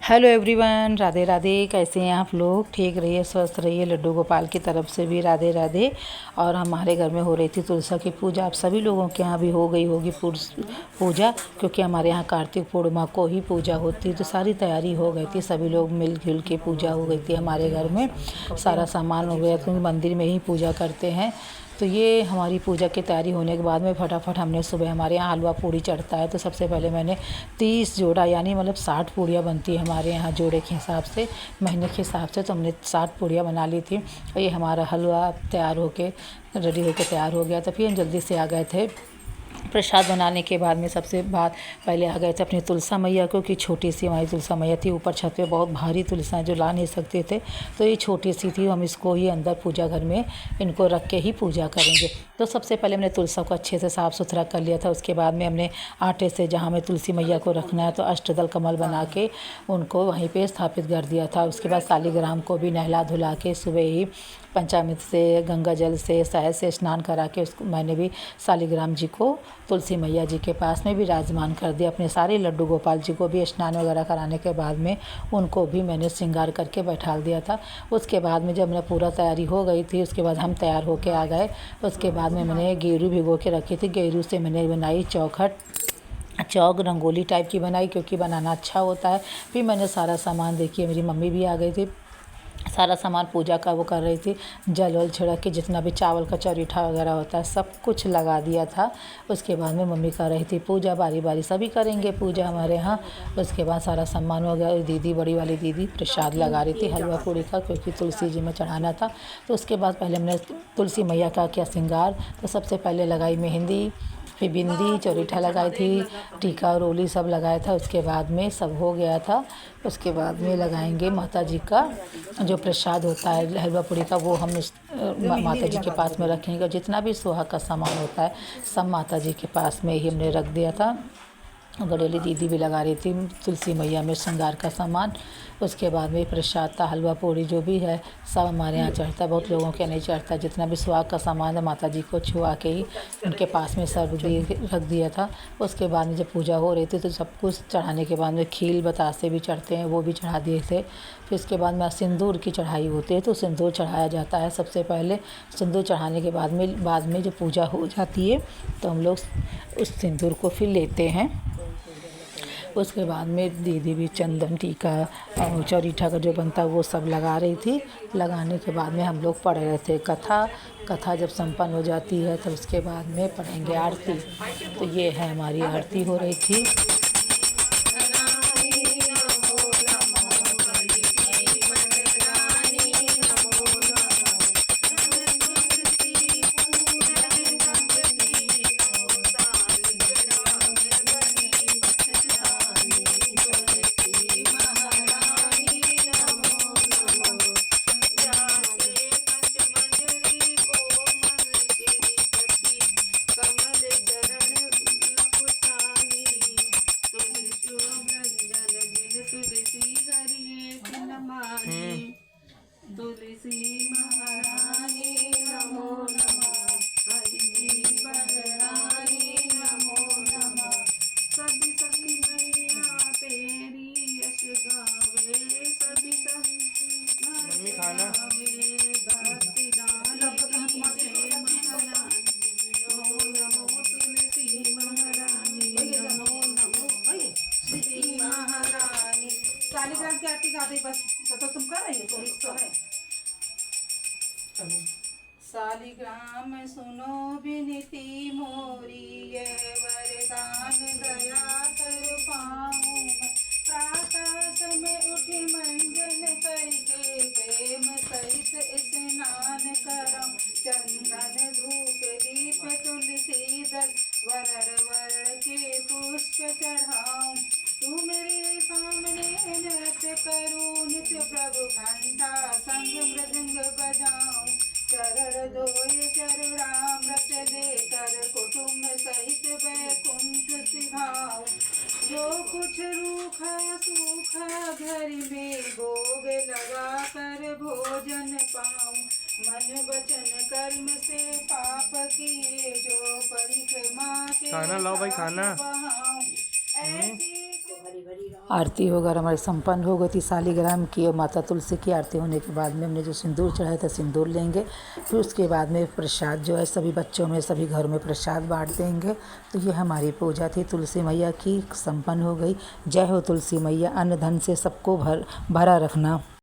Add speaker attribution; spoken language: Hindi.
Speaker 1: Hello everyone, Radhe Radhe. कैसे हैं आप लोग? ठीक रहिए, स्वस्थ रहिए। लड्डू गोपाल की तरफ से भी राधे राधे। और हमारे घर में हो रही थी तुलसा की पूजा। आप सभी लोगों के यहाँ भी हो गई होगी पूजा, क्योंकि हमारे यहाँ कार्तिक पूर्णिमा को ही पूजा होती है। तो सारी तैयारी हो गई थी, सभी लोग मिलजुल के पूजा हो गई थी। हमारे घर में सारा सामान हो गया, क्योंकि मंदिर में ही पूजा करते हैं। तो ये हमारी पूजा की तैयारी होने के बाद में फटाफट हमने सुबह, हमारे यहाँ हलवा पूड़ी चढ़ता है, तो सबसे पहले मैंने 30 जोड़ा, यानी मतलब 60 पूड़ियाँ बनती है हमारे यहाँ जोड़े के हिसाब से, महीने के हिसाब से। तो हमने 60 पूड़ियाँ बना ली थी। और ये हमारा हलवा तैयार होके रेडी होके तैयार हो गया। तो फिर हम जल्दी से आ गए थे। प्रसाद बनाने के बाद में सबसे पहले आ गए थे अपनी तुलसा मैया को, कि छोटी सी हमारी तुलसा मैया थी। ऊपर छत पे बहुत भारी तुलसा जो ला नहीं सकते थे, तो ये छोटी सी थी। हम इसको ही अंदर पूजा घर में इनको रख के ही पूजा करेंगे। तो सबसे पहले हमने तुलसा को अच्छे से साफ़ सुथरा कर लिया था। उसके बाद में हमने आटे से, जहाँ हमें तुलसी मैया को रखना है, तो अष्टदल कमल बना के उनको वहीं पे स्थापित कर दिया था। उसके बाद शालिग्राम को भी नहला धुला के सुबह ही पंचामृत से, गंगा जल से, शहद से स्नान करा के उसको मैंने भी शालिग्राम जी को तुलसी मैया जी के पास में विराजमान कर दिया। अपने सारे लड्डू गोपाल जी को भी स्नान वगैरह कराने के बाद में उनको भी मैंने श्रृंगार करके बैठा दिया था। उसके बाद में जब मेरा पूरा तैयारी हो गई थी, उसके बाद हम तैयार होके आ गए। उसके बाद में मैंने गेरू भिगो के रखी थी। गेरू से मैंने बनाई चौक रंगोली टाइप की बनाई, क्योंकि बनाना अच्छा होता है। फिर मैंने सारा सामान, देखिए मेरी मम्मी भी आ गई थी, सारा सामान पूजा का वो कर रही थी। जल वल छिड़क के जितना भी चावल का चौरीठा वगैरह होता है सब कुछ लगा दिया था। उसके बाद में मम्मी कर रही थी पूजा। बारी बारी सभी करेंगे पूजा हमारे यहाँ। उसके बाद सारा सामान वगैरह, दीदी, बड़ी वाली दीदी प्रसाद लगा रही थी हलवा पूड़ी का, क्योंकि तुलसी जी में चढ़ाना था। तो उसके बाद पहले हमने तुलसी मैया का किया श्रृंगार। तो सबसे पहले लगाई मेहंदी, फिर बिंदी, चौरीठा लगाई थी, टीका और ओली सब लगाया था। उसके बाद में सब हो गया था। उसके बाद में लगाएंगे माता जी का जो प्रसाद होता है हलवा पूड़ी का, वो हम माता जी के पास में रखेंगे। जितना भी सुहाग का सामान होता है सब माता जी के पास में ही हमने रख दिया था। बड़ी वाली दीदी भी लगा रही थी तुलसी मैया में श्रृंगार का सामान। उसके बाद में प्रसाद था, हलवा पूड़ी जो भी है सब हमारे यहाँ चढ़ता है। बहुत लोगों के नहीं चढ़ता। जितना भी सुहाग का सामान है माता जी को छुआ के ही उनके पास में सब रख दिया था। उसके बाद में जब पूजा हो रही थी, तो सब कुछ चढ़ाने के बाद में खील बतासे भी चढ़ते हैं, वो भी चढ़ा दिए थे। फिर इसके बाद में सिंदूर की चढ़ाई होती है, तो सिंदूर चढ़ाया जाता है सबसे पहले। सिंदूर चढ़ाने के बाद में जब पूजा हो जाती है, तो हम लोग उस सिंदूर को फिर लेते हैं। उसके बाद में दीदी भी चंदन, टीका और चौरीठा का जो बनता है वो सब लगा रही थी। लगाने के बाद में हम लोग पढ़ रहे थे कथा जब संपन्न हो जाती है, तो उसके बाद में पढ़ेंगे आरती। तो ये है हमारी आरती हो रही थी।
Speaker 2: तुलसी महारानी नमो नमः, हरि की बरदानी नमो नमः। सभी सखी मैया तेरी यश गावे, सभी सखी गावे भक्ति दान महारानी नमो नमो। तुलसी महारानी नमो नमो, तुलसी महारानी। शालिग्राम की आरती गा दी बस, तो तुम कर रही हो तो है। शालिग्राम सुनो विनती मोरी, ये वरदान दया कर पाऊं मैं। प्रातः समय उठी मंजन करके, प्रेम सहित स्नान कराऊं। चंदन धूप दीप तुलसी दल, वरण के पुष्प चढ़ाऊं। तू मेरे सामने नृत्य करूं, नित्य प्रभु घंटा संग मृदंग बजाऊं। चरण धोए चरणामृत देकर, कुटुंब सहित वैकुंठ सिधाऊं। जो कुछ रूखा सूखा घर में, भोग लगा कर भोजन पाऊं। मन वचन कर्म से पाप किए, जो परिक्रमा के
Speaker 3: खाना लाओ भाई, खाना।
Speaker 2: ऐसी
Speaker 1: आरती वगैरह हमारी संपन्न हो गई थी शालिग्राम की और माता तुलसी की आरती होने के बाद में हमने जो सिंदूर चढ़ाया था सिंदूर लेंगे। फिर उसके बाद में प्रसाद जो है सभी बच्चों में सभी घरों में प्रसाद बांट देंगे। तो ये हमारी पूजा थी तुलसी मैया की, संपन्न हो गई। जय हो तुलसी मैया, अन्न धन से सबको भरा रखना।